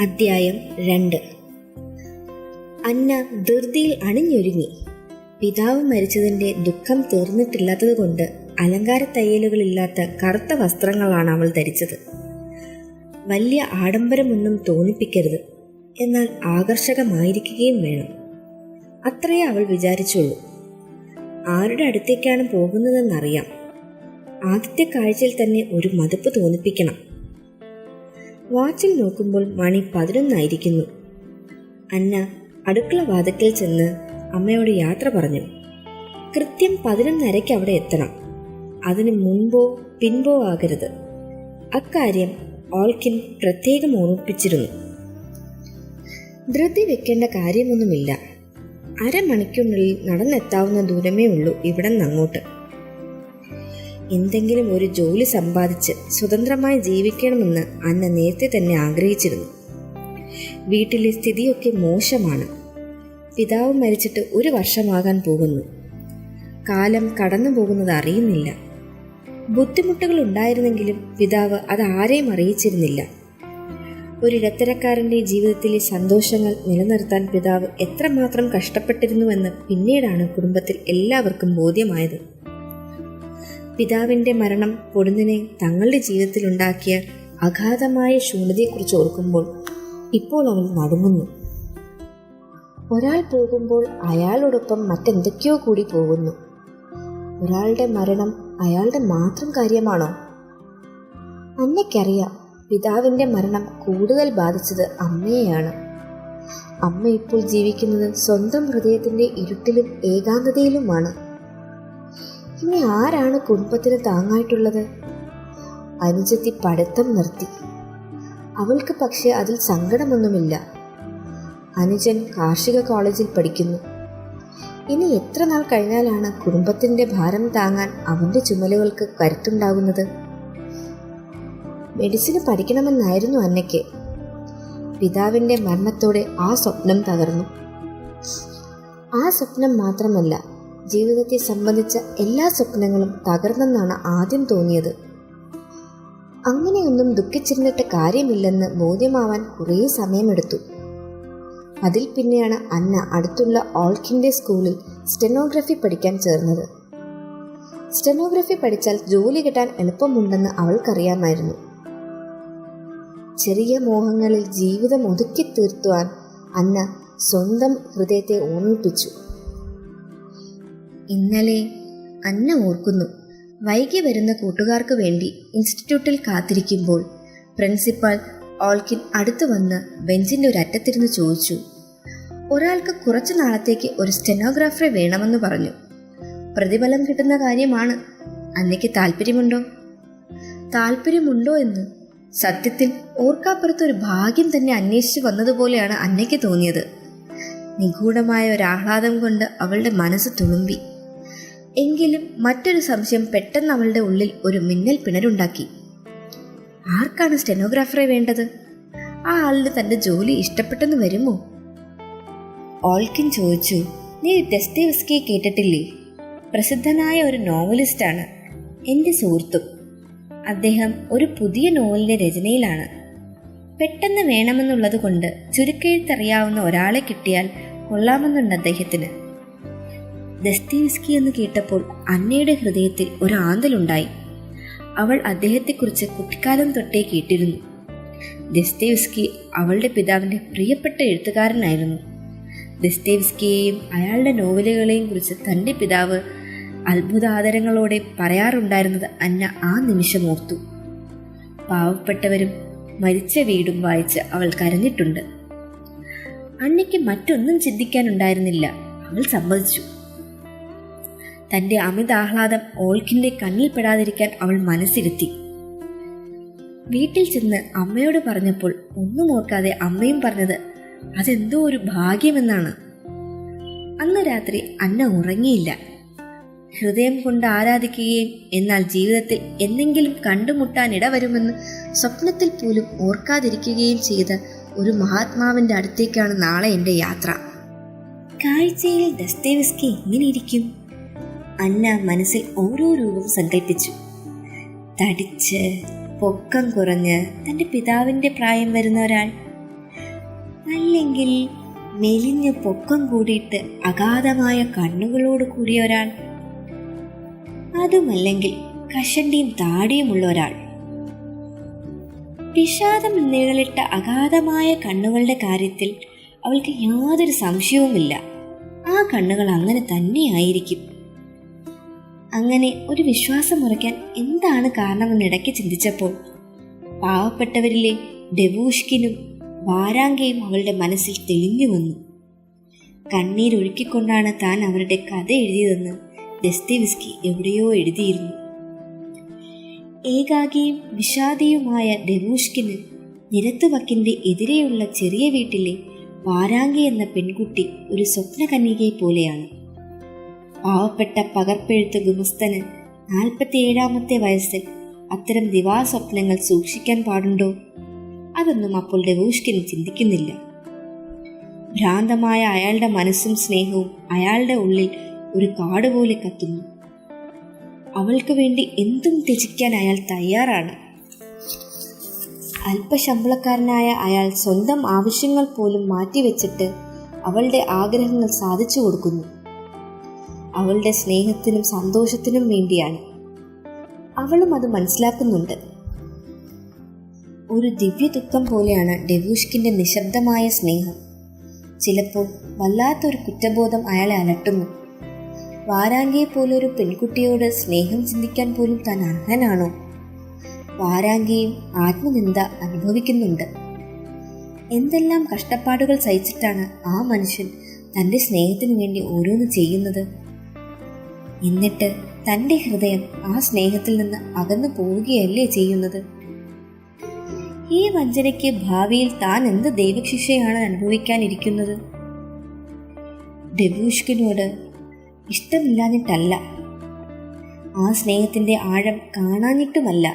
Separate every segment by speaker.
Speaker 1: അദ്ധ്യായം 2. അന്ന ധൃതിയിൽ അണിഞ്ഞൊരുങ്ങി. പിതാവ് മരിച്ചതിൻ്റെ ദുഃഖം തീർന്നിട്ടില്ലാത്തതുകൊണ്ട് അലങ്കാര തയ്യലുകളില്ലാത്ത കറുത്ത വസ്ത്രങ്ങളാണ് അവൾ ധരിച്ചത്. വലിയ ആഡംബരമൊന്നും തോന്നിപ്പിക്കരുത്, എന്നാൽ ആകർഷകമായിരിക്കുകയും വേണം. അത്രയേ അവൾ വിചാരിച്ചുള്ളൂ. ആരുടെ അടുത്തേക്കാണ് പോകുന്നതെന്നറിയാം. ആദ്യത്തെ കാഴ്ചയിൽ തന്നെ ഒരു മതിപ്പ് തോന്നിപ്പിക്കണം. വാച്ചിൽ നോക്കുമ്പോൾ മണി 11 അന്ന അടുക്കള വാതിക്കൽ ചെന്ന് അമ്മയോട് യാത്ര പറഞ്ഞു. കൃത്യം 11:30 അവിടെ എത്തണം. അതിന് മുൻപോ പിൻപോ ആകരുത്. അക്കാര്യം ഓൾക്കിൻ പ്രത്യേകം ഓർമ്മിപ്പിച്ചിരുന്നു. ധൃതി വെക്കേണ്ട കാര്യമൊന്നുമില്ല. അരമണിക്കൂറിനുള്ളിൽ നടന്നെത്താവുന്ന ദൂരമേ ഉള്ളൂ ഇവിടെ നിന്നങ്ങോട്ട്. എന്തെങ്കിലും ഒരു ജോലി സമ്പാദിച്ച് സ്വതന്ത്രമായി ജീവിക്കണമെന്ന് അന്ന നേരത്തെ തന്നെ ആഗ്രഹിച്ചിരുന്നു. വീട്ടിലെ സ്ഥിതിയൊക്കെ മോശമാണ്. പിതാവ് മരിച്ചിട്ട് 1 വർഷമാകാൻ പോകുന്നു. കാലം കടന്നു പോകുന്നത് അറിയുന്നില്ല. ബുദ്ധിമുട്ടുകൾ ഉണ്ടായിരുന്നെങ്കിലും പിതാവ് അത് ആരെയും അറിയിച്ചിരുന്നില്ല. ഒരു ഇടത്തരക്കാരൻ്റെ ജീവിതത്തിലെ സന്തോഷങ്ങൾ നിലനിർത്താൻ പിതാവ് എത്രമാത്രം കഷ്ടപ്പെട്ടിരുന്നുവെന്ന് പിന്നീടാണ് കുടുംബത്തിൽ എല്ലാവർക്കും ബോധ്യമായത്. പിതാവിൻ്റെ മരണം പൊടുന്നിനെ തങ്ങളുടെ ജീവിതത്തിലുണ്ടാക്കിയ അഗാധമായ ശൂന്യതയെക്കുറിച്ച് ഓർക്കുമ്പോൾ ഇപ്പോൾ അവൾ നടുങ്ങുന്നു. ഒരാൾ പോകുമ്പോൾ അയാളോടൊപ്പം മറ്റെന്തൊക്കെയോ കൂടി പോകുന്നു. ഒരാളുടെ മരണം അയാളുടെ മാത്രം കാര്യമാണോ? അന്നയ്ക്കറിയാം, പിതാവിൻ്റെ മരണം കൂടുതൽ ബാധിച്ചത് അമ്മയെയാണ്. അമ്മ ഇപ്പോൾ ജീവിക്കുന്നത് സ്വന്തം ഹൃദയത്തിൻ്റെ ഇരുട്ടിലും ഏകാന്തതയിലുമാണ്. ഇനി ആരാണ് കുടുംബത്തിന് താങ്ങായിട്ടുള്ളത്? അനുജത്തി പഠിത്തം നിർത്തി. അവൾക്ക് പക്ഷേ അതിൽ സങ്കടമൊന്നുമില്ല. അനുജൻ കാർഷിക കോളേജിൽ പഠിക്കുന്നു. ഇനി എത്ര നാൾ കഴിഞ്ഞാലാണ് കുടുംബത്തിൻ്റെ ഭാരം താങ്ങാൻ അവൻ്റെ ചുമലുകൾക്ക് കരുത്തുണ്ടാകുന്നത്? മെഡിസിന് പഠിക്കണമെന്നായിരുന്നു അന്നയ്ക്ക്. പിതാവിൻ്റെ മരണത്തോടെ ആ സ്വപ്നം തകർന്നു. ആ സ്വപ്നം മാത്രമല്ല, ജീവിതത്തെ സംബന്ധിച്ച എല്ലാ സ്വപ്നങ്ങളും തകർന്നെന്നാണ് ആദ്യം തോന്നിയത്. അങ്ങനെയൊന്നും ദുഃഖിച്ചിരുന്നിട്ട് കാര്യമില്ലെന്ന് ബോധ്യമാവാൻ കുറേ സമയമെടുത്തു. അതിൽ പിന്നെയാണ് അന്ന അടുത്തുള്ള ഓൾക്കിൻ്റെ സ്കൂളിൽ സ്റ്റെനോഗ്രഫി പഠിക്കാൻ ചേർന്നത്. സ്റ്റെനോഗ്രഫി പഠിച്ചാൽ ജോലി കിട്ടാൻ എളുപ്പമുണ്ടെന്ന് അവൾക്കറിയാമായിരുന്നു. ചെറിയ മോഹങ്ങളിൽ ജീവിതം ഒതുക്കി തീർത്തുവാൻ അന്ന സ്വന്തം ഹൃദയത്തെ ഓർമ്മിപ്പിച്ചു. ഇന്നലെ അന്ന ഓർക്കുന്നു, വൈകി വരുന്ന കൂട്ടുകാർക്ക് വേണ്ടി ഇൻസ്റ്റിറ്റ്യൂട്ടിൽ കാത്തിരിക്കുമ്പോൾ പ്രിൻസിപ്പാൾ ഓൾക്കിൻ അടുത്തു വന്ന് ബെഞ്ചിൻ്റെ ഒരറ്റത്തിരുന്ന് ചോദിച്ചു, ഒരാൾക്ക് കുറച്ചു നാളത്തേക്ക് ഒരു സ്റ്റെനോഗ്രാഫറെ വേണമെന്ന് പറഞ്ഞു. പ്രതിഫലം കിട്ടുന്ന കാര്യമാണ്. അന്നയ്ക്ക് താല്പര്യമുണ്ടോ? താല്പര്യമുണ്ടോ എന്ന് സത്യത്തിൽ ഓർക്കാപ്പുറത്തൊരു ഭാഗ്യം തന്നെ അന്വേഷിച്ചു വന്നതുപോലെയാണ് അന്നയ്ക്ക് തോന്നിയത്. നിഗൂഢമായ ഒരു ആഹ്ലാദം കൊണ്ട് അവളുടെ മനസ്സ് തുളുമ്പി. എങ്കിലും മറ്റൊരു സംശയം പെട്ടെന്ന് അവളുടെ ഉള്ളിൽ ഒരു മിന്നൽ പിണരുണ്ടാക്കി. ആർക്കാണ് സ്റ്റെനോഗ്രാഫറെ വേണ്ടത്? ആ ആളിന് തൻ്റെ ജോലി ഇഷ്ടപ്പെട്ടെന്ന് വരുമോ? ഓൾക്കിൻ ചോദിച്ചു, നീ ഡസ്റ്റോവസ്കിയെ കേട്ടിട്ടില്ലേ? പ്രസിദ്ധനായ ഒരു നോവലിസ്റ്റാണ്, എൻ്റെ സുഹൃത്തും. അദ്ദേഹം ഒരു പുതിയ നോവലിൻ്റെ രചനയിലാണ്. പെട്ടെന്ന് വേണമെന്നുള്ളത് കൊണ്ട് ചുരുക്കെഴുത്തറിയാവുന്ന ഒരാളെ കിട്ടിയാൽ കൊള്ളാമെന്നുണ്ട് അദ്ദേഹത്തിന്. ദസ്തേവ്സ്കി എന്ന് കേട്ടപ്പോൾ അന്നയുടെ ഹൃദയത്തിൽ ഒരു ആന്തലുണ്ടായി. അവൾ അദ്ദേഹത്തെക്കുറിച്ച് കുട്ടിക്കാലം തൊട്ടേ കേട്ടിരുന്നു. ദസ്തേവ്സ്കി അവളുടെ പിതാവിൻ്റെ പ്രിയപ്പെട്ട എഴുത്തുകാരനായിരുന്നു. ദസ്തേവ്സ്കിയെയും അയാളുടെ നോവലുകളെയും കുറിച്ച് തൻ്റെ പിതാവ് അത്ഭുതാദരങ്ങളോടെ പറയാറുണ്ടായിരുന്നത് അന്ന ആ നിമിഷം ഓർത്തു. പാവപ്പെട്ടവരും മരിച്ച വീടും വായിച്ച് അവൾ കരഞ്ഞിട്ടുണ്ട്. അന്നയ്ക്ക് മറ്റൊന്നും ചിന്തിക്കാനുണ്ടായിരുന്നില്ല. അവൾ സമ്മതിച്ചു. തൻ്റെ അമിതാഹ്ലാദം ഓൾക്കിൻ്റെ കണ്ണിൽ പെടാതിരിക്കാൻ അവൾ മനസ്സിരുത്തി. വീട്ടിൽ ചെന്ന് അമ്മയോട് പറഞ്ഞപ്പോൾ ഒന്നും ഓർക്കാതെ അമ്മയും പറഞ്ഞത് അതെന്തോ ഒരു ഭാഗ്യമെന്നാണ്. അന്ന് രാത്രി അന്ന ഉറങ്ങിയില്ല. ഹൃദയം കൊണ്ട് ആരാധിക്കുകയും എന്നാൽ ജീവിതത്തിൽ എന്തെങ്കിലും കണ്ടുമുട്ടാൻ ഇടവരുമെന്ന് സ്വപ്നത്തിൽ പോലും ഓർക്കാതിരിക്കുകയും ചെയ്ത ഒരു മഹാത്മാവിൻ്റെ അടുത്തേക്കാണ് നാളെ എൻ്റെ യാത്ര. കാഴ്ചയിൽ ദസ്തേവ്സ്കി എങ്ങനെയിരിക്കും? അന്ന മനസ്സിൽ ഓരോ രൂപം സങ്കല്പിച്ചു. തടിച്ച് പൊക്കം കുറഞ്ഞ് തൻ്റെ പിതാവിൻ്റെ പ്രായം വരുന്ന ഒരാൾ,
Speaker 2: അല്ലെങ്കിൽ മെലിഞ്ഞ് പൊക്കം കൂടിയിട്ട് അഗാധമായ കണ്ണുകളോട് കൂടിയ ഒരാൾ, അതുമല്ലെങ്കിൽ കഷണ്ടിയും താടിയുമുള്ള ഒരാൾ. വിഷാദം നിഴലിട്ട അഗാധമായ കണ്ണുകളുടെ കാര്യത്തിൽ അവൾക്ക് യാതൊരു സംശയവുമില്ല. ആ കണ്ണുകൾ അങ്ങനെ തന്നെയായിരിക്കും. അങ്ങനെ ഒരു വിശ്വാസം ഉറയ്ക്കാൻ എന്താണ് കാരണമെന്ന് ഇടയ്ക്ക് ചിന്തിച്ചപ്പോൾ പാവപ്പെട്ടവരിലെ ഡെവൂഷ്കിനും വാരാങ്കയും അവളുടെ മനസ്സിൽ തെളിഞ്ഞു വന്നു. കണ്ണീരൊഴുക്കിക്കൊണ്ടാണ് താൻ അവരുടെ കഥ എഴുതിയതെന്ന് ദസ്തേവ്സ്കി എവിടെയോ എഴുതിയിരുന്നു. ഏകാകിയും വിഷാദിയുമായ ഡെവൂഷ്കിന് നിരത്തുവക്കിന്റെ എതിരെയുള്ള ചെറിയ വീട്ടിലെ വാരാങ്കി എന്ന പെൺകുട്ടി ഒരു സ്വപ്നകന്യകയെ പോലെയാണ്. പാവപ്പെട്ട പകർപ്പെഴുത്ത് ഗുമസ്തന് 47ാമത്തെ വയസ്സിൽ അത്തരം ദിവാസ്വപ്നങ്ങൾ സൂക്ഷിക്കാൻ പാടുണ്ടോ? അതൊന്നും അപ്പോൾ ഡെവൂഷ്കിന് ചിന്തിക്കുന്നില്ല. ഭ്രാന്തമായ അയാളുടെ മനസ്സും സ്നേഹവും അയാളുടെ ഉള്ളിൽ ഒരു കാടുപോലെ കത്തുന്നു. അവൾക്ക് വേണ്ടി എന്തും ത്യജിക്കാൻ അയാൾ തയ്യാറാണ്. അല്പശമ്പളക്കാരനായ അയാൾ സ്വന്തം ആവശ്യങ്ങൾ പോലും മാറ്റിവെച്ചിട്ട് അവളുടെ ആഗ്രഹങ്ങൾ സാധിച്ചു കൊടുക്കുന്നു. അവളുടെ സ്നേഹത്തിനും സന്തോഷത്തിനും വേണ്ടിയാണ്. അവളും അത് മനസ്സിലാക്കുന്നുണ്ട്. ഒരു ദിവ്യ ദുഃഖം പോലെയാണ് ഡെവൂഷ്കിന്റെ നിശബ്ദമായ സ്നേഹം. ചിലപ്പോൾ വല്ലാത്തൊരു കുറ്റബോധം അയാളെ അലട്ടുന്നു. വാരാങ്കിയെ പോലൊരു പെൺകുട്ടിയോട് സ്നേഹം ചിന്തിക്കാൻ പോലും താൻ അർഹനാണോ? വാരാങ്കിയും ആത്മനിന്ദ അനുഭവിക്കുന്നുണ്ട്. എന്തെല്ലാം കഷ്ടപ്പാടുകൾ സഹിച്ചിട്ടാണ് ആ മനുഷ്യൻ തൻ്റെ സ്നേഹത്തിനു വേണ്ടി ഓരോന്ന് ചെയ്യുന്നത്. എന്നിട്ട് തൻ്റെ ഹൃദയം ആ സ്നേഹത്തിൽ നിന്ന് അകന്നു പോവുകയല്ലേ ചെയ്യുന്നത്? ഈ വഞ്ചനയ്ക്ക് ഭാവിയിൽ താൻ എന്ത് ദൈവശിക്ഷയാണ് അനുഭവിക്കാനിരിക്കുന്നത്? ഡെവൂഷ്കിനോട് ഇഷ്ടമില്ലാഞ്ഞിട്ടല്ല, ആ സ്നേഹത്തിന്റെ ആഴം കാണാഞ്ഞിട്ടുമല്ല.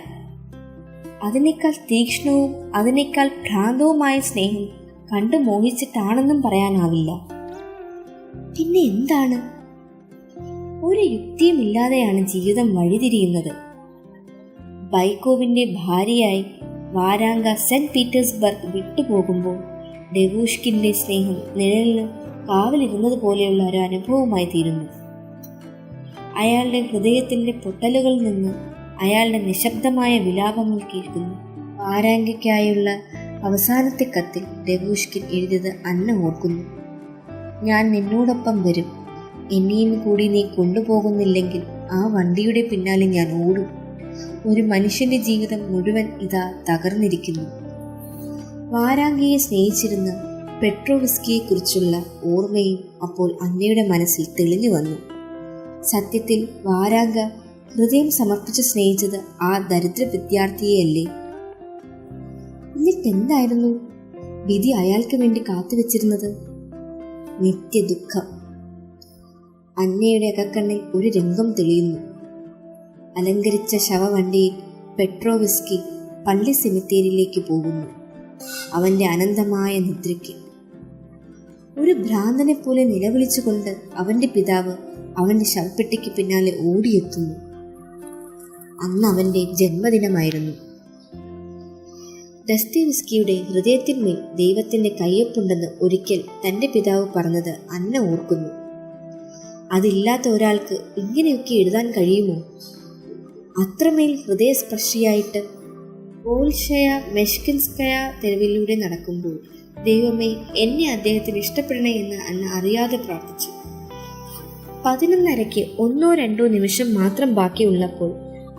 Speaker 2: അതിനേക്കാൾ തീക്ഷ്ണവും അതിനേക്കാൾ ഭ്രാന്തവുമായ സ്നേഹം കണ്ടു മോഹിച്ചിട്ടാണെന്നും പറയാനാവില്ല. പിന്നെ എന്താണ്? ഒരു യുക്തിയുമില്ലാതെയാണ് ജീവിതം വഴിതിരിയുന്നത്. ബൈക്കോവിന്റെ ഭാര്യയായി വാരാങ്ക സെന്റ് പീറ്റേഴ്സ്ബർഗ് വിട്ടുപോകുമ്പോൾ ഡെവൂഷ്കിന്റെ സ്നേഹം നിഴലിന് കാവലിരുന്നത് പോലെയുള്ള ഒരു അനുഭവമായി തീരുന്നു. അയാളുടെ ഹൃദയത്തിന്റെ പൊട്ടലുകളിൽ നിന്ന് അയാളുടെ നിശബ്ദമായ വിലാപങ്ങൾ കേൾക്കുന്നു. വാരാങ്കയ്ക്കായുള്ള അവസാനത്തെ കത്തിൽ ഡെവൂഷ്കിൻ എഴുതിയത് അന്ന ഓർക്കുന്നു. ഞാൻ നിന്നോടൊപ്പം വരും. എന്നെയും കൂടി നീ കൊണ്ടുപോകുന്നില്ലെങ്കിൽ ആ വണ്ടിയുടെ പിന്നാലെ ഞാൻ ഓടും. ഒരു മനുഷ്യന്റെ ജീവിതം മുഴുവൻ ഇതാ തകർന്നിരിക്കുന്നു. വാരാങ്കിയെ സ്നേഹിച്ചിരുന്ന പെട്രോവ്സ്കിയെ കുറിച്ചുള്ള ഓർമ്മയും അപ്പോൾ അന്നയുടെ മനസ്സിൽ തെളിഞ്ഞു വന്നു. സത്യത്തിൽ വാരാങ്ക ഹൃദയം സമർപ്പിച്ച് സ്നേഹിച്ചത് ആ ദരിദ്ര വിദ്യാർത്ഥിയെയല്ലേ? എന്നിട്ടെന്തായിരുന്നു വിധി അയാൾക്ക് വേണ്ടി കാത്തുവെച്ചിരുന്നത്? നിത്യദുഃഖം. അന്നയുടെ അകക്കണ്ണിൽ ഒരു രംഗം തെളിയുന്നു. അലങ്കരിച്ച ശവവണ്ടിയിൽ പെട്രോവ്സ്കി പള്ളി സെമിത്തേരിയിലേക്ക് പോകുന്നു. അവന്റെ അനന്തമായ നിദ്രയ്ക്ക് ഒരു ഭ്രാന്തനെ പോലെ നിലവിളിച്ചുകൊണ്ട് അവന്റെ പിതാവ് അവന്റെ ശവപ്പെട്ടിക്ക് പിന്നാലെ ഓടിയെത്തുന്നു. അന്ന് അവന്റെ ജന്മദിനമായിരുന്നു. ദസ്തേവ്സ്കിയുടെ ഹൃദയത്തിന്മേൽ ദൈവത്തിന്റെ കയ്യൊപ്പുണ്ടെന്ന് ഒരിക്കൽ തന്റെ പിതാവ് പറഞ്ഞത് അന്ന ഓർക്കുന്നു. അതില്ലാത്ത ഒരാൾക്ക് ഇങ്ങനെയൊക്കെ എഴുതാൻ കഴിയുമോ? അത്രമേൽ ഹൃദയസ്പർശിയായിട്ട് പോൾഷയ മെഷ്കിൻസ്കയ തെരുവിലൂടെ നടക്കുമ്പോൾ ദൈവമേ, എന്നെ അദ്ദേഹത്തിന് ഇഷ്ടപ്പെടണേ എന്ന് അന്ന അറിയാതെ പ്രാർത്ഥിച്ചു. 11:30 1-2 നിമിഷം മാത്രം ബാക്കിയുള്ളപ്പോൾ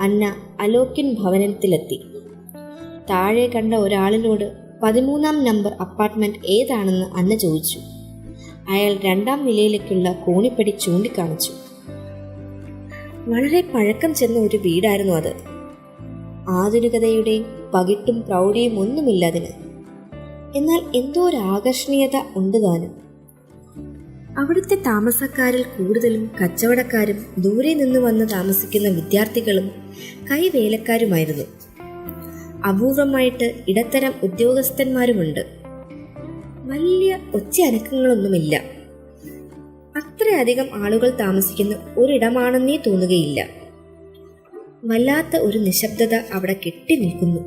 Speaker 2: അന്ന അലോക്യൻ ഭവനത്തിലെത്തി. താഴെ കണ്ട ഒരാളിനോട് 13-ാം നമ്പർ അപ്പാർട്ട്മെന്റ് ഏതാണെന്ന് അന്ന ചോദിച്ചു. അയാൾ 2-ാം നിലയിലേക്കുള്ള കോണിപ്പടി ചൂണ്ടിക്കാണിച്ചു. വളരെ പഴക്കം ചെന്ന ഒരു വീടായിരുന്നു അത്. ആധുനികതയുടെ പകിട്ടും പ്രൗഢിയും ഒന്നുമില്ലതിന്. എന്നാൽ എന്തോ ഒരു ആകർഷണീയത ഉണ്ട് താനും. അവിടുത്തെ താമസക്കാരിൽ കൂടുതലും കച്ചവടക്കാരും ദൂരെ നിന്ന് വന്ന് താമസിക്കുന്ന വിദ്യാർത്ഥികളും കൈവേലക്കാരുമായിരുന്നു. അപൂർവമായിട്ട് ഇടത്തരം ഉദ്യോഗസ്ഥന്മാരുമുണ്ട്. വലിയ ഒച്ച അനക്കങ്ങളൊന്നുമില്ല. അത്രയധികം ആളുകൾ താമസിക്കുന്ന ഒരിടമാണെന്നേ തോന്നുകയില്ല. വല്ലാത്ത ഒരു നിശബ്ദത അവിടെ കെട്ടി നിൽക്കുന്നു.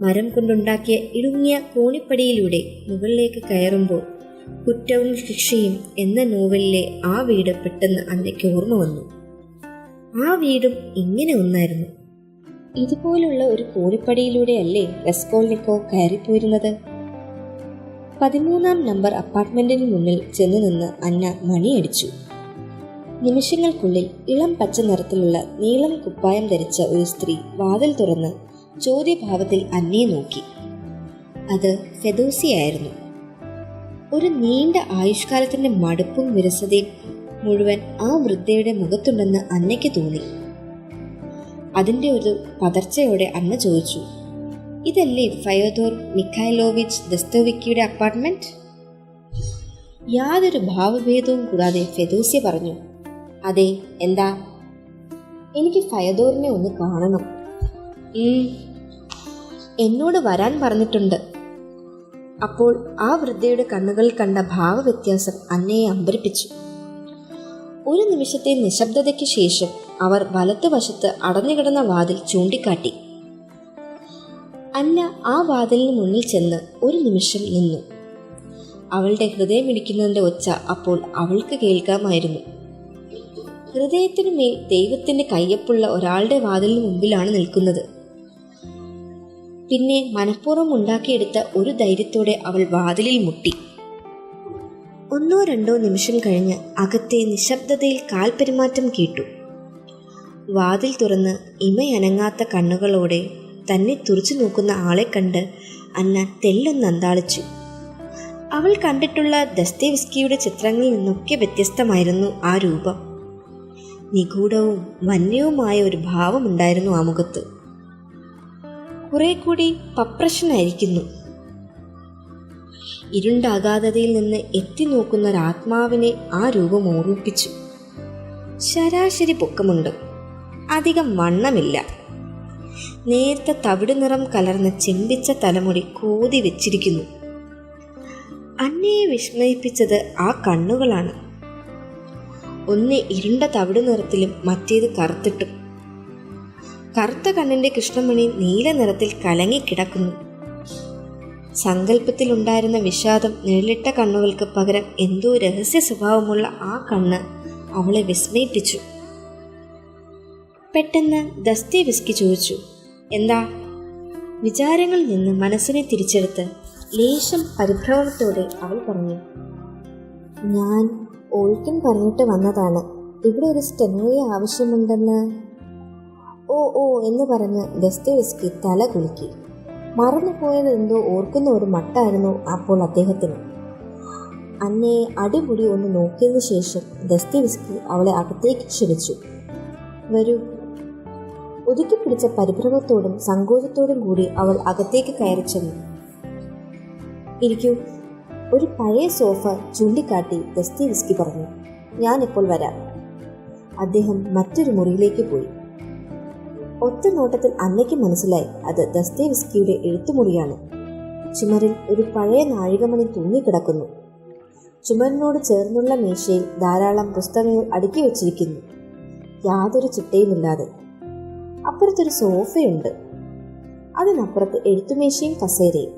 Speaker 2: മരം കൊണ്ടുണ്ടാക്കിയ ഇടുങ്ങിയ കോണിപ്പടിയിലൂടെ മുകളിലേക്ക് കയറുമ്പോൾ കുറ്റവും ശിക്ഷയും എന്ന നോവലിലെ ആ വീട് പെട്ടെന്ന് അന്നയ്ക്ക് ഓർമ്മ വന്നു. ആ വീടും ഇങ്ങനെ ഒന്നായിരുന്നു. ഇതുപോലുള്ള ഒരു കോണിപ്പടിയിലൂടെയല്ലേ റെസ്കോൾനിക്കോവ് കയറിപ്പോയിരുന്നത്? 13-ാം നമ്പർ അപ്പാർട്ട്മെന്റിന് മുന്നിൽ ചെന്നു നിന്ന് അന്ന മണിയടിച്ചു. നിമിഷങ്ങൾക്കുള്ളിൽ ഇളം പച്ച നിറത്തിലുള്ള നീളം കുപ്പായം ധരിച്ച ഒരു സ്ത്രീ വാതിൽ തുറന്ന് ചോദ്യഭാവത്തിൽ അന്നയെ നോക്കി. അത് ഫെദോസിയായിരുന്നു. ഒരു നീണ്ട ആയുഷ്കാലത്തിന്റെ മടുപ്പും വിരസതയും മുഴുവൻ ആ വൃദ്ധയുടെ മുഖത്തുണ്ടെന്ന് അന്നയ്ക്ക് തോന്നി. അതിൻ്റെ ഒരു പതർച്ചയോടെ അന്ന ചോദിച്ചു, ഇതല്ലേ ഫയോദോർ മിഖായിലോവിച്ച് ദസ്തോവിക്കിയുടെ അപ്പാർട്ട്മെന്റ്? യാതൊരു ഭാവഭേദവും കൂടാതെ ഫെദോസി പറഞ്ഞു, അതെ, എന്താ? എനിക്ക് ഫയദോറിനെ ഒന്ന് കാണണം. എന്നോട് വരാൻ പറഞ്ഞിട്ടുണ്ട്. അപ്പോൾ ആ വൃദ്ധയുടെ കണ്ണുകളിൽ കണ്ട ഭാവവ്യത്യാസം അന്നയെ അമ്പരിപ്പിച്ചു. ഒരു നിമിഷത്തെ നിശബ്ദതയ്ക്ക് ശേഷം അവർ വലത്തുവശത്ത് അടഞ്ഞുകിടന്ന വാതിൽ ചൂണ്ടിക്കാട്ടി. അന്ന ആ വാതിലിന് മുന്നിൽ ചെന്ന് ഒരു നിമിഷം നിന്നു. അവളുടെ ഹൃദയമിടിക്കുന്നതിൻ്റെ ഒച്ച അപ്പോൾ അവൾക്ക് കേൾക്കാമായിരുന്നു. ഹൃദയത്തിനു മേൽ ദൈവത്തിന്റെ കയ്യൊപ്പുള്ള ഒരാളുടെ വാതിലിന് മുമ്പിലാണ് നിൽക്കുന്നത്. പിന്നെ മനഃപൂർവ്വം ഉണ്ടാക്കിയെടുത്ത ഒരു ധൈര്യത്തോടെ അവൾ വാതിലിൽ മുട്ടി. 1-2 നിമിഷം കഴിഞ്ഞ് അകത്തെ നിശബ്ദതയിൽ കാൽപെരുമാറ്റം കേട്ടു. വാതിൽ തുറന്ന് ഇമയനങ്ങാത്ത കണ്ണുകളോടെ തന്നെ തുറച്ചു നോക്കുന്ന ആളെ കണ്ട് അന്ന തെല്ലൊന്ന് അന്താളിച്ചു. അവൾ കണ്ടിട്ടുള്ള ദസ്തേവ്സ്കിയുടെ ചിത്രങ്ങളിൽ നിന്നൊക്കെ വ്യത്യസ്തമായിരുന്നു ആ രൂപം. നിഗൂഢവും വന്യവുമായ ഒരു ഭാവമുണ്ടായിരുന്നു ആ മുഖത്ത്. കുറെ കൂടി പപ്രശനായിരിക്കുന്നു. ഇരുണ്ട അഗാധതയിൽ നിന്ന് എത്തി നോക്കുന്ന ഒരാത്മാവിനെ ആ രൂപം ഓർമ്മിപ്പിച്ചു. ശരാശരി പൊക്കമുണ്ട്, അധികം വണ്ണമില്ല. നേരത്തെ തവിട് നിറം കലർന്ന ചെമ്പിച്ച തലമുടി കോതി വെച്ചിരിക്കുന്നു. അന്നയെ വിസ്മയിപ്പിച്ചത് ആ കണ്ണുകളാണ്. ഒന്ന് ഇരുണ്ട തവിട് നിറത്തിലും മറ്റേത് കറുത്തിട്ടും. കറുത്ത കണ്ണിന്റെ കൃഷ്ണമണി നീല നിറത്തിൽ കലങ്ങിക്കിടക്കുന്നു. സങ്കല്പത്തിലുണ്ടായിരുന്ന വിഷാദം നിഴലിട്ട കണ്ണുകൾക്ക് പകരം എന്തോ രഹസ്യ സ്വഭാവമുള്ള ആ കണ്ണ് അവളെ വിസ്മയിപ്പിച്ചു. പെട്ടെന്ന് ദസ്തേവ്സ്കി ചോദിച്ചു, എന്താ? വിചാരങ്ങളിൽ നിന്ന് മനസ്സിനെ തിരിച്ചെടുത്ത് ലേശം പരിഭ്രമത്തോടെ അവൾ പറഞ്ഞു, ഞാൻ ഓൾക്കൻ പറഞ്ഞിട്ട് വന്നതാണ്. ഇവിടെ ഒരു സ്റ്റെനോയെ ആവശ്യമുണ്ടെന്ന്. ഓ എന്ന് പറഞ്ഞ് ദസ്തേവ്സ്കി തല കുലുക്കി. മറന്നുപോയത് എന്തോ ഓർക്കുന്ന ഒരു മട്ടായിരുന്നു അപ്പോൾ അദ്ദേഹത്തിന്. അന്നയെ അടിമുടി ഒന്ന് നോക്കിയതിനു ശേഷം ദസ്തേവ്സ്കി അവളെ അകത്തേക്ക് ക്ഷണിച്ചു. വരൂ. ഒതുക്കിപ്പിടിച്ച പരിഭ്രമത്തോടും സങ്കോചത്തോടും കൂടി അവൾ അകത്തേക്ക് കയറി ചെന്നു. ഇരിക്കൂ. ഒരു പഴയ സോഫ ചൂണ്ടിക്കാട്ടി ദസ്തേവ്സ്കി പറഞ്ഞു, ഞാനിപ്പോൾ വരാം. അദ്ദേഹം മറ്റൊരു മുറിയിലേക്ക് പോയി. ഒറ്റ നോട്ടത്തിൽ അന്നയ്ക്ക് മനസ്സിലായി അത് ദസ്തേവ്സ്കിയുടെ എഴുത്തുമുറിയാണ്. ചുമരിൽ ഒരു പഴയ നാഴികമണി തൂങ്ങിക്കിടക്കുന്നു. ചുമരിനോട് ചേർന്നുള്ള മേശയിൽ ധാരാളം പുസ്തകങ്ങൾ അടുക്കി വച്ചിരിക്കുന്നു, യാതൊരു ചിട്ടയുമില്ലാതെ. അപ്പുറത്തൊരു സോഫയുണ്ട്. അതിനപ്പുറത്ത് എഴുത്തുമേശയും കസേരയും.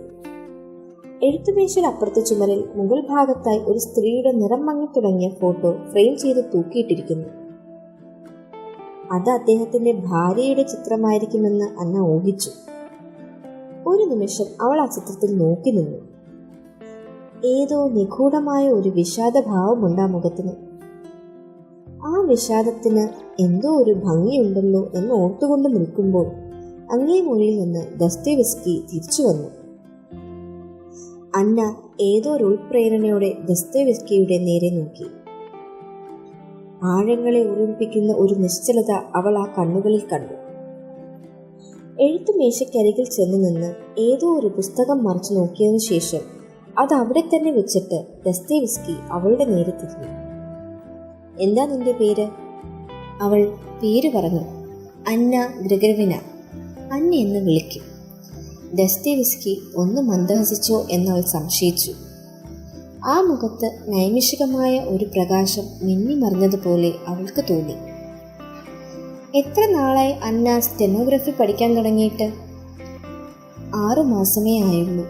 Speaker 2: എഴുത്തുമേശയിൽ അപ്പുറത്തെ ചുമരിൽ മുകൾ ഭാഗത്തായി ഒരു സ്ത്രീയുടെ നിറം മങ്ങിത്തുടങ്ങിയ ഫോട്ടോ ഫ്രെയിം ചെയ്ത് തൂക്കിയിട്ടിരിക്കുന്നു. അത് അദ്ദേഹത്തിന്റെ ഭാര്യയുടെ ചിത്രമായിരിക്കുമെന്ന് അന്ന ഊഹിച്ചു. ഒരു നിമിഷം അവൾ ആ ചിത്രത്തിൽ നോക്കി നിന്നു. ഏതോ നിഗൂഢമായ ഒരു വിഷാദഭാവമുണ്ട് ആ മുഖത്തിന്. ആ വിഷാദത്തിന് എന്തോ ഒരു ഭംഗിയുണ്ടല്ലോ എന്ന് ഓർത്തുകൊണ്ട് നിൽക്കുമ്പോൾ അങ്ങേ മൊഴിയിൽ നിന്ന് ദസ്തേവ്സ്കി തിരിച്ചു വന്നു. അന്ന ഏതോ ഒരു ഉൾപ്രേരണയോടെ ദസ്തേവ്സ്കിയുടെ നേരെ നോക്കി. ആഴങ്ങളെ ഓർമ്മിപ്പിക്കുന്ന ഒരു നിശ്ചലത അവൾ ആ കണ്ണുകളിൽ കണ്ടു. എഴുത്തുമേശയ്ക്കരികിൽ ചെന്ന് നിന്ന് ഏതോ ഒരു പുസ്തകം മറിച്ചു നോക്കിയതിനു ശേഷം അത് അവിടെ തന്നെ വെച്ചിട്ട് ദസ്തേവ്സ്കി അവളുടെ നേരെ തിരിഞ്ഞു. എന്താ നിന്റെ പേര്? അവൾ പേര് പറഞ്ഞു. അന്ന ഗ്രിഗർവിന. അന്ന എന്ന് വിളിക്കും. ദസ്തേവ്സ്കി ഒന്ന് മന്ദഹസിച്ചോ എന്നവൾ സംശയിച്ചു. ആ മുഖത്ത് നൈമിഷികമായ ഒരു പ്രകാശം മിന്നിമറിഞ്ഞതുപോലെ അവൾക്ക് തോന്നി. എത്ര നാളായി അന്ന സ്റ്റെനോഗ്രഫി പഠിക്കാൻ തുടങ്ങിയിട്ട്?
Speaker 1: 6 മാസമേ ആയുള്ളൂ.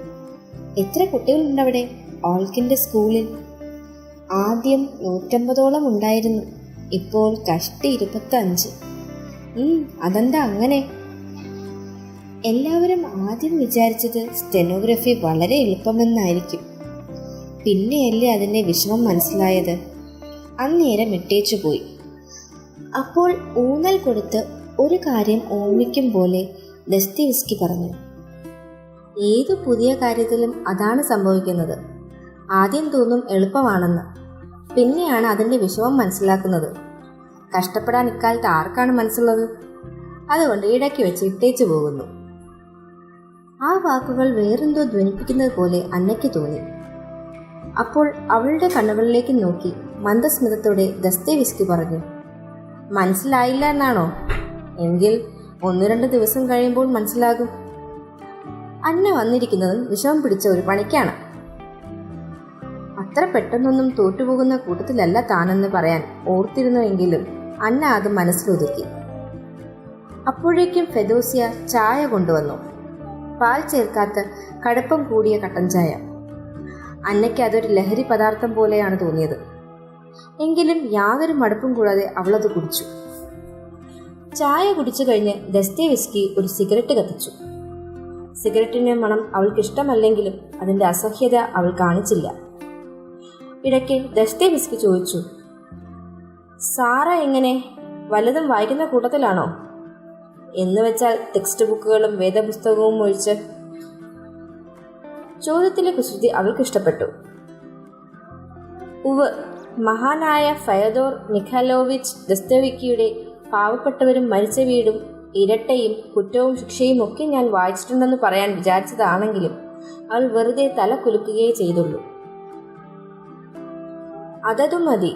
Speaker 1: എത്ര കുട്ടികളുണ്ടവിടെ ഓൾക്കിൻ്റെ സ്കൂളിൽ? ആദ്യം 150ഓളം ഉണ്ടായിരുന്നു, ഇപ്പോൾ കഷ്ടി 25. അതെന്താ അങ്ങനെ? എല്ലാവരും ആദ്യം വിചാരിച്ചത് സ്റ്റെനോഗ്രഫി വളരെ എളുപ്പമെന്നായിരിക്കും. പിന്നെയല്ലേ അതിൻ്റെ വിഷമം മനസ്സിലായത്. അന്നേരം ഇട്ടേച്ചു പോയി. അപ്പോൾ ഊന്നൽ കൊടുത്ത് ഒരു കാര്യം ഓർമ്മിക്കും പോലെ ദസ്തേവ്സ്കി പറഞ്ഞു,
Speaker 2: ഏതു പുതിയ കാര്യത്തിലും അതാണ് സംഭവിക്കുന്നത്. ആദ്യം തോന്നും എളുപ്പമാണെന്ന്, പിന്നെയാണ് അതിൻ്റെ വിഷമം മനസ്സിലാക്കുന്നത്. കഷ്ടപ്പെടാൻ ഇക്കാലത്ത് ആർക്കാണ് മനസ്സുള്ളത്? അതുകൊണ്ട് ഇടയ്ക്ക് വെച്ച് ഇട്ടേച്ചു പോകുന്നു. ആ വാക്കുകൾ വേറെന്തോ ധ്വനിപ്പിക്കുന്നത് പോലെ അന്നയ്ക്ക് തോന്നി. അപ്പോൾ അവളുടെ കണ്ണുകളിലേക്ക് നോക്കി മന്ദസ്മിതത്തോടെ ദസ്തേവ്സ്കി പറഞ്ഞു, മനസ്സിലായില്ല എന്നാണോ? എങ്കിൽ 1-2 ദിവസം കഴിയുമ്പോൾ മനസ്സിലാകും. അന്ന വന്നിരിക്കുന്നത് വിഷമം പിടിച്ച ഒരു പണിക്കാണ്. അത്ര പെട്ടെന്നൊന്നും തോറ്റുപോകുന്ന കൂട്ടത്തിലല്ല താനെന്ന് പറയാൻ ഓർത്തിരുന്നുവെങ്കിലും അന്ന അത് മനസ്സിലൊതുക്കി. അപ്പോഴേക്കും ഫെദോസിയ ചായ കൊണ്ടുവന്നു. പാൽ ചേർക്കാത്ത കടുപ്പം കൂടിയ കട്ടൻ ചായ. അന്നയ്ക്ക് അതൊരു ലഹരി പദാർത്ഥം പോലെയാണ് തോന്നിയത്. എങ്കിലും യാതൊരു മടുപ്പും കൂടാതെ അവളത് കുടിച്ചു. ചായ കുടിച്ചു കഴിഞ്ഞ് ദസ്തേവ്സ്കി ഒരു സിഗരറ്റ് കത്തിച്ചു. സിഗരറ്റിന്റെ മണം അവൾക്കിഷ്ടമല്ലെങ്കിലും അതിൻ്റെ അസഹ്യത അവൾ കാണിച്ചില്ല. ഇടയ്ക്ക് ദസ്തേവ്സ്കി ചോദിച്ചു, സാറ എങ്ങനെ, വല്ലതും വായിക്കുന്ന കൂട്ടത്തിലാണോ? എന്നുവെച്ചാൽ ടെക്സ്റ്റ് ബുക്കുകളും വേദപുസ്തകവും ഒഴിച്ച്. ചോദ്യത്തിലെ കുസൃതി അവൾക്കിഷ്ടപ്പെട്ടു. ഉവ്, മഹാനായ ഫയദോർ മിഖാലോവിച്ച് ദസ്തേവ്സ്കിയുടെ പാവപ്പെട്ടവരും മരിച്ച വീടും ഇരട്ടയും കുറ്റവും ശിക്ഷയും ഒക്കെ ഞാൻ വായിച്ചിട്ടുണ്ടെന്ന് പറയാൻ വിചാരിച്ചതാണെങ്കിലും അവൾ വെറുതെ തല കുലുക്കുകയേ ചെയ്തുള്ളൂ. അതതു മതി.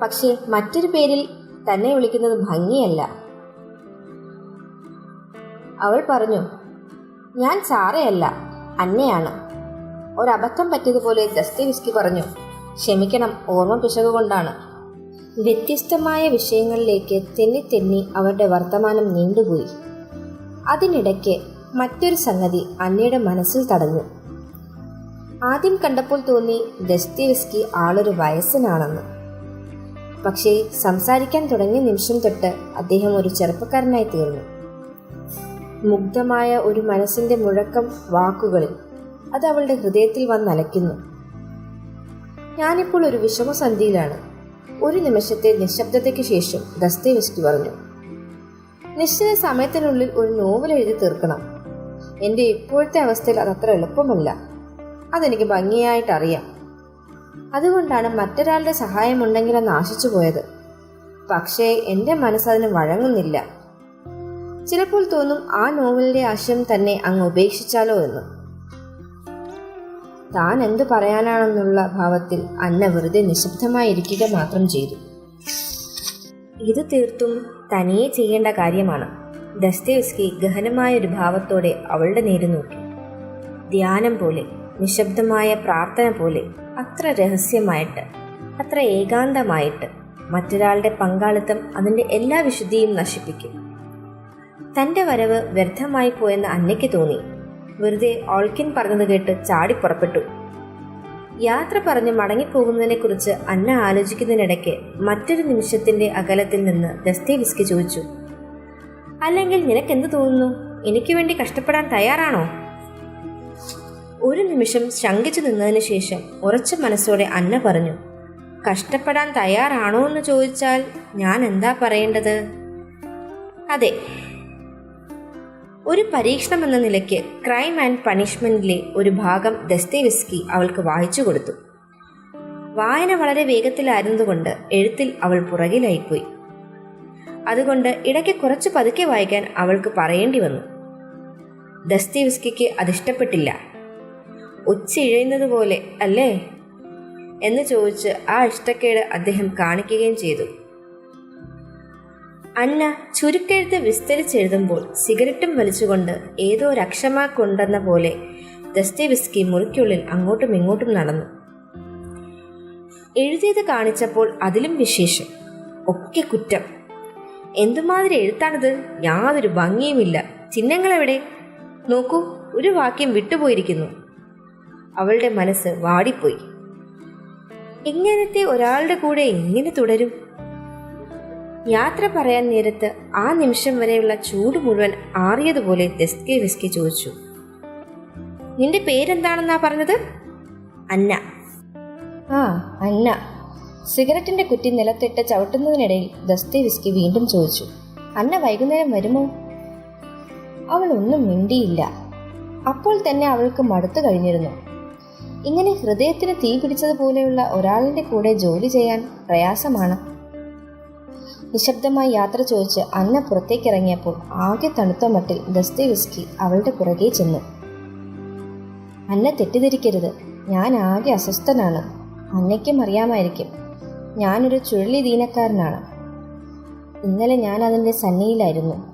Speaker 2: പക്ഷേ മറ്റൊരു പേരിൽ തന്നെ വിളിക്കുന്നത് ഭംഗിയല്ല. അവൾ പറഞ്ഞു, ഞാൻ സാറയല്ല, അന്നയാണ്. ഒരബദ്ധം പറ്റിയതുപോലെ ദസ്തേവ്സ്കി പറഞ്ഞു, ക്ഷമിക്കണം, ഓർമ്മ പിശകുകൊണ്ടാണ്. വ്യത്യസ്തമായ വിഷയങ്ങളിലേക്ക് തെന്നി അവരുടെ വർത്തമാനം നീണ്ടുപോയി. അതിനിടയ്ക്ക് മറ്റൊരു സംഗതി അന്നയുടെ മനസ്സിൽ തടഞ്ഞു. ആദ്യം കണ്ടപ്പോൾ തോന്നി ദസ്തേവ്സ്കി ആളൊരു വയസ്സനാണെന്ന്. പക്ഷേ സംസാരിക്കാൻ തുടങ്ങിയ നിമിഷം തൊട്ട് അദ്ദേഹം ഒരു ചെറുപ്പക്കാരനായി തീർന്നു. മുഗ്ധമായ ഒരു മനസ്സിന്റെ മുഴക്കം വാക്കുകളിൽ, അത് അവളുടെ ഹൃദയത്തിൽ വന്നലയ്ക്കുന്നു. ഞാനിപ്പോൾ ഒരു വിഷമസന്ധിയിലാണ്. ഒരു നിമിഷത്തെ നിശബ്ദതയ്ക്ക് ശേഷം ദസ്തേവ്സ്കി പറഞ്ഞു, നിശ്ചിത സമയത്തിനുള്ളിൽ ഒരു നോവൽ എഴുതി തീർക്കണം. എൻ്റെ ഇപ്പോഴത്തെ അവസ്ഥയിൽ അതത്ര എളുപ്പമല്ല. അതെനിക്ക് ഭംഗിയായിട്ടറിയാം. അതുകൊണ്ടാണ് മറ്റൊരാളുടെ സഹായമുണ്ടെങ്കിലെന്ന് ആശിച്ചു പോയത്. പക്ഷേ എൻ്റെ മനസ്സതിന് വഴങ്ങുന്നില്ല. ചിലപ്പോൾ തോന്നും ആ നോവലിന്റെ ആശയം തന്നെ അങ്ങ് ഉപേക്ഷിച്ചാലോ എന്ന്. താൻ എന്തു പറയാനാണെന്നുള്ള ഭാവത്തിൽ അന്ന വെറുതെ നിശബ്ദമായിരിക്കുക മാത്രം ചെയ്തു. ഇത് തീർത്തും തനിയെ ചെയ്യേണ്ട കാര്യമാണ്. ദസ്തേവ്സ്കി ഗഹനമായൊരു ഭാവത്തോടെ അവളുടെ നേരെ നോക്കി. ധ്യാനം പോലെ, നിശബ്ദമായ പ്രാർത്ഥന പോലെ, അത്ര രഹസ്യമായിട്ട്, അത്ര ഏകാന്തമായിട്ട്. മറ്റൊരാളുടെ പങ്കാളിത്തം അതിൻ്റെ എല്ലാ വിശുദ്ധിയും നശിപ്പിക്കും. തൻ്റെ വരവ് വ്യർത്ഥമായി പോയെന്ന് അന്നയ്ക്ക് തോന്നി. വെറുതെ ഓൾക്കിൻ പറഞ്ഞത് കേട്ട് ചാടി പുറപ്പെട്ടു. യാത്ര പറഞ്ഞ് മടങ്ങിപ്പോകുന്നതിനെക്കുറിച്ച് അന്ന ആലോചിക്കുന്നതിനിടയ്ക്ക് മറ്റൊരു നിമിഷത്തിന്റെ അകലത്തിൽ നിന്ന് ദസ്തേവ്സ്കി ചോദിച്ചു, അല്ലെങ്കിൽ നിനക്കെന്ത് തോന്നുന്നു? എനിക്ക് വേണ്ടി കഷ്ടപ്പെടാൻ തയ്യാറാണോ? ഒരു നിമിഷം ശങ്കിച്ചു നിന്നതിന് ശേഷം ഉറച്ച മനസ്സോടെ അന്ന പറഞ്ഞു, കഷ്ടപ്പെടാൻ തയ്യാറാണോ എന്ന് ചോദിച്ചാൽ ഞാൻ എന്താ പറയേണ്ടത്? അതെ. ഒരു പരീക്ഷണം എന്ന നിലയ്ക്ക് ക്രൈം ആൻഡ് പണിഷ്മെന്റിലെ ഒരു ഭാഗം ദസ്തേവ്സ്കി അവൾക്ക് വായിച്ചു കൊടുത്തു. വായന വളരെ വേഗത്തിലായിരുന്നതുകൊണ്ട് എഴുത്തിൽ അവൾ പുറകിലായിപ്പോയി. അതുകൊണ്ട് ഇടയ്ക്ക് കുറച്ച് പതുക്കെ വായിക്കാൻ അവൾക്ക് പറയേണ്ടി വന്നു. ദസ്തേവ്സ്കിക്ക് അതിഷ്ടപ്പെട്ടില്ല. ഉച്ചയിഴയുന്നതുപോലെ അല്ലേ എന്ന് ചോദിച്ച് ആ ഇഷ്ടക്കേട് അദ്ദേഹം കാണിക്കുകയും ചെയ്തു. അന്ന ചുരുക്കെഴുത്ത് വിസ്തരിച്ചെഴുതുമ്പോൾ സിഗരറ്റും വലിച്ചുകൊണ്ട് ഏതോ രക്ഷമാക്കൊണ്ടെന്ന പോലെ ദസ്തേവ്സ്കി മുറിക്കുള്ളിൽ അങ്ങോട്ടും ഇങ്ങോട്ടും നടന്നു. എഴുതിയത് കാണിച്ചപ്പോൾ അതിലും വിശേഷം, ഒക്കെ കുറ്റം. എന്തുമാതിരി എഴുത്താണിത്, യാതൊരു ഭംഗിയുമില്ല, ചിഹ്നങ്ങളെവിടെ? നോക്കൂ, ഒരു വാക്യം വിട്ടുപോയിരിക്കുന്നു. അവളുടെ മനസ്സ് വാടിപ്പോയി. ഇങ്ങനത്തെ ഒരാളുടെ കൂടെ എങ്ങനെ തുടരും? യാത്ര പറയാൻ നേരത്ത് ആ നിമിഷം വരെയുള്ള ചൂട് മുഴുവൻ ആറിയതുപോലെ ദസ്തയേവ്സ്കി ചോദിച്ചു, നിന്റെ പേരെന്താണെന്നാ പറഞ്ഞത്? അന്ന.
Speaker 1: ആ, അന്ന. സിഗരറ്റിന്റെ കുറ്റി നിലത്തിട്ട് ചവിട്ടുന്നതിനിടയിൽ ദസ്തയേവ്സ്കി വീണ്ടും ചോദിച്ചു, അന്ന വൈകുന്നേരം വരുമോ? അവൾ ഒന്നും മിണ്ടിയില്ല. അപ്പോൾ തന്നെ അവൾക്ക് മടുത്തു കഴിഞ്ഞിരുന്നു. ഇങ്ങനെ ഹൃദയത്തിന് തീ പിടിച്ചതുപോലെയുള്ള ഒരാളിന്റെ കൂടെ ജോലി ചെയ്യാൻ പ്രയാസമാണ്. നിശബ്ദമായി യാത്ര ചോദിച്ച് അന്ന പുറത്തേക്കിറങ്ങിയപ്പോൾ ആകെ തണുത്ത മട്ടിൽ ദസ്തയേവ്സ്കി അവളുടെ പുറകെ ചെന്നു. അന്ന തെറ്റിദ്ധരിക്കരുത്, ഞാൻ ആകെ അസ്വസ്ഥനാണ്. അന്നയ്ക്കും അറിയാമായിരിക്കും, ഞാനൊരു ചുഴലി ദീനക്കാരനാണ്. ഇന്നലെ ഞാൻ അതിൻ്റെ സന്നിയിലായിരുന്നു.